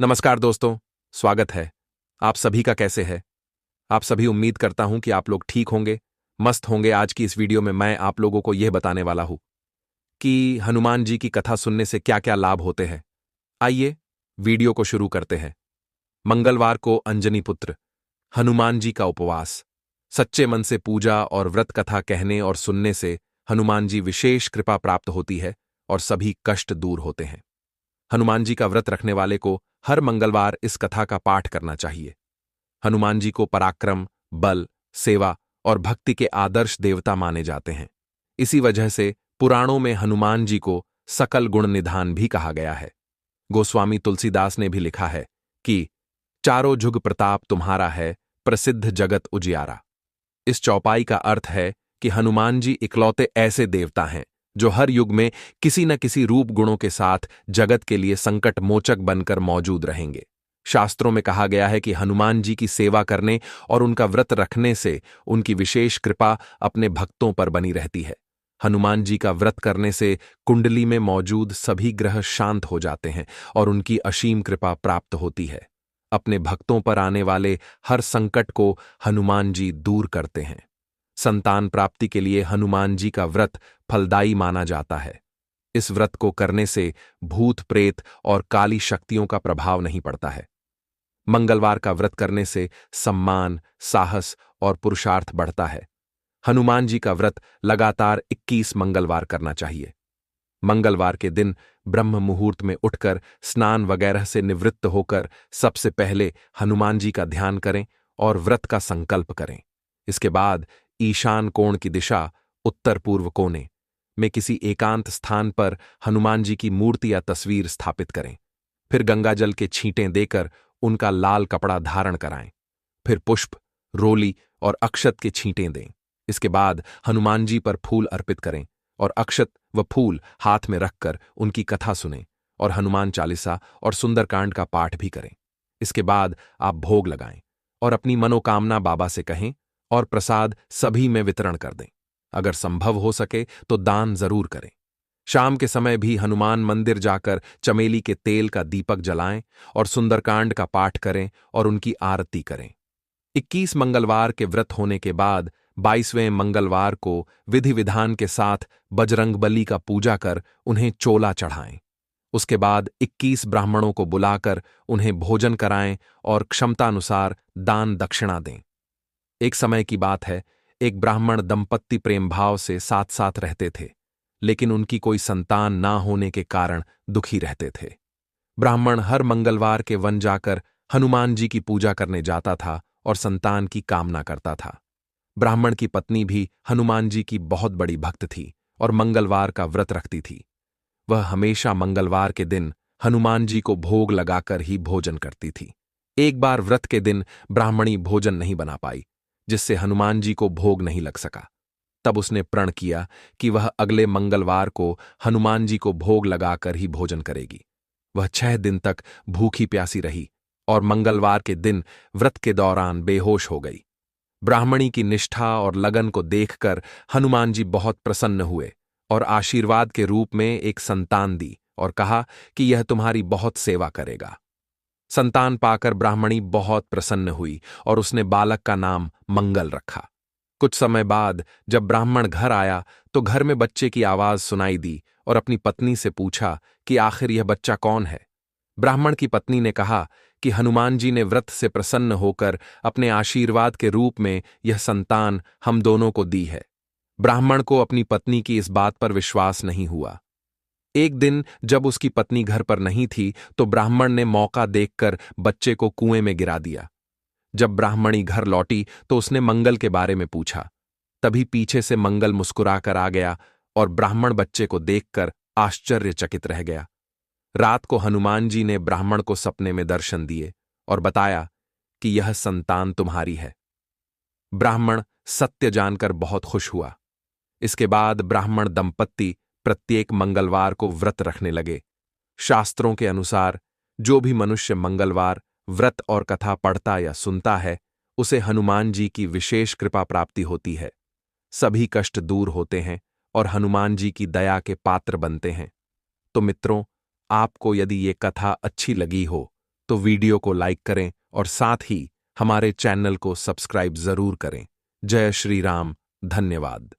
नमस्कार दोस्तों, स्वागत है। आप सभी का कैसे है? आप सभी उम्मीद करता हूं कि आप लोग ठीक होंगे, मस्त होंगे। आज की इस वीडियो में मैं आप लोगों को यह बताने वाला हूं कि हनुमान जी की कथा सुनने से क्या-क्या लाभ होते हैं। आइए, वीडियो को शुरू करते हैं। मंगलवार को अंजनी पुत्र हनुमान जी का उपवास। सच्चे मन से पूजा और व्रत कथा कहने और सुनने से हनुमान जी विशेष कृपा प्राप्त होती है और सभी कष्ट दूर होते हैं। हनुमान जी का व्रत रखने वाले को हर मंगलवार इस कथा का पाठ करना चाहिए। हनुमान जी को पराक्रम, बल, सेवा और भक्ति के आदर्श देवता माने जाते हैं। इसी वजह से पुराणों में हनुमान जी को सकल गुण निधान भी कहा गया है। गोस्वामी तुलसीदास ने भी लिखा है कि चारों जुग प्रताप तुम्हारा है, प्रसिद्ध जगत उजियारा। इस चौपाई का अर्थ है कि हनुमान जी इकलौते ऐसे देवता हैं जो हर युग में किसी न किसी रूप गुणों के साथ जगत के लिए संकट मोचक बनकर मौजूद रहेंगे। शास्त्रों में कहा गया है कि हनुमान जी की सेवा करने और उनका व्रत रखने से उनकी विशेष कृपा अपने भक्तों पर बनी रहती है। हनुमान जी का व्रत करने से कुंडली में मौजूद सभी ग्रह शांत हो जाते हैं और उनकी असीम कृपा प्राप्त होती है। अपने भक्तों पर आने वाले हर संकट को हनुमान जी दूर करते हैं। संतान प्राप्ति के लिए हनुमान जी का व्रत फलदायी माना जाता है। इस व्रत को करने से भूत प्रेत और काली शक्तियों का प्रभाव नहीं पड़ता है। मंगलवार का व्रत करने से सम्मान, साहस और पुरुषार्थ बढ़ता है। हनुमान जी का व्रत लगातार 21 मंगलवार करना चाहिए। मंगलवार के दिन ब्रह्म मुहूर्त में उठकर स्नान वगैरह से निवृत्त होकर सबसे पहले हनुमान जी का ध्यान करें और व्रत का संकल्प करें। इसके बाद ईशान कोण की दिशा उत्तर पूर्व कोने में किसी एकांत स्थान पर हनुमान जी की मूर्ति या तस्वीर स्थापित करें। फिर गंगाजल के छींटें देकर उनका लाल कपड़ा धारण कराएं। फिर पुष्प, रोली और अक्षत के छींटें दें। इसके बाद हनुमान जी पर फूल अर्पित करें और अक्षत व फूल हाथ में रखकर उनकी कथा सुनें और हनुमान चालीसा और सुंदरकांड का पाठ भी करें। इसके बाद आप भोग लगाएं और अपनी मनोकामना बाबा से कहें और प्रसाद सभी में वितरण कर दें। अगर संभव हो सके तो दान जरूर करें। शाम के समय भी हनुमान मंदिर जाकर चमेली के तेल का दीपक जलाएं और सुंदरकांड का पाठ करें और उनकी आरती करें। 21 मंगलवार के व्रत होने के बाद 22वें मंगलवार को विधि विधान के साथ बजरंगबली का पूजा कर उन्हें चोला चढ़ाएं। उसके बाद 21 ब्राह्मणों को बुलाकर उन्हें भोजन कराएं और क्षमतानुसार दान दक्षिणा दें। एक समय की बात है, एक ब्राह्मण दंपत्ति प्रेम भाव से साथ साथ रहते थे, लेकिन उनकी कोई संतान ना होने के कारण दुखी रहते थे। ब्राह्मण हर मंगलवार के वन जाकर हनुमान जी की पूजा करने जाता था और संतान की कामना करता था। ब्राह्मण की पत्नी भी हनुमान जी की बहुत बड़ी भक्त थी और मंगलवार का व्रत रखती थी। वह हमेशा मंगलवार के दिन हनुमान जी को भोग लगाकर ही भोजन करती थी। एक बार व्रत के दिन ब्राह्मणी भोजन नहीं बना पाई, जिससे हनुमान जी को भोग नहीं लग सका। तब उसने प्रण किया कि वह अगले मंगलवार को हनुमान जी को भोग लगाकर ही भोजन करेगी। वह 6 दिन तक भूखी प्यासी रही और मंगलवार के दिन व्रत के दौरान बेहोश हो गई। ब्राह्मणी की निष्ठा और लगन को देखकर हनुमान जी बहुत प्रसन्न हुए और आशीर्वाद के रूप में एक संतान दी और कहा कि यह तुम्हारी बहुत सेवा करेगा। संतान पाकर ब्राह्मणी बहुत प्रसन्न हुई और उसने बालक का नाम मंगल रखा। कुछ समय बाद जब ब्राह्मण घर आया तो घर में बच्चे की आवाज सुनाई दी और अपनी पत्नी से पूछा कि आखिर यह बच्चा कौन है। ब्राह्मण की पत्नी ने कहा कि हनुमान जी ने व्रत से प्रसन्न होकर अपने आशीर्वाद के रूप में यह संतान हम दोनों को दी है। ब्राह्मण को अपनी पत्नी की इस बात पर विश्वास नहीं हुआ। एक दिन जब उसकी पत्नी घर पर नहीं थी तो ब्राह्मण ने मौका देखकर बच्चे को कुएं में गिरा दिया। जब ब्राह्मणी घर लौटी तो उसने मंगल के बारे में पूछा। तभी पीछे से मंगल मुस्कुराकर आ गया और ब्राह्मण बच्चे को देखकर आश्चर्यचकित रह गया। रात को हनुमान जी ने ब्राह्मण को सपने में दर्शन दिए और बताया कि यह संतान तुम्हारी है। ब्राह्मण सत्य जानकर बहुत खुश हुआ। इसके बाद ब्राह्मण दंपत्ति प्रत्येक मंगलवार को व्रत रखने लगे। शास्त्रों के अनुसार जो भी मनुष्य मंगलवार व्रत और कथा पढ़ता या सुनता है, उसे हनुमान जी की विशेष कृपा प्राप्ति होती है। सभी कष्ट दूर होते हैं और हनुमान जी की दया के पात्र बनते हैं। तो मित्रों, आपको यदि ये कथा अच्छी लगी हो तो वीडियो को लाइक करें और साथ ही हमारे चैनल को सब्सक्राइब जरूर करें। जय श्री राम। धन्यवाद।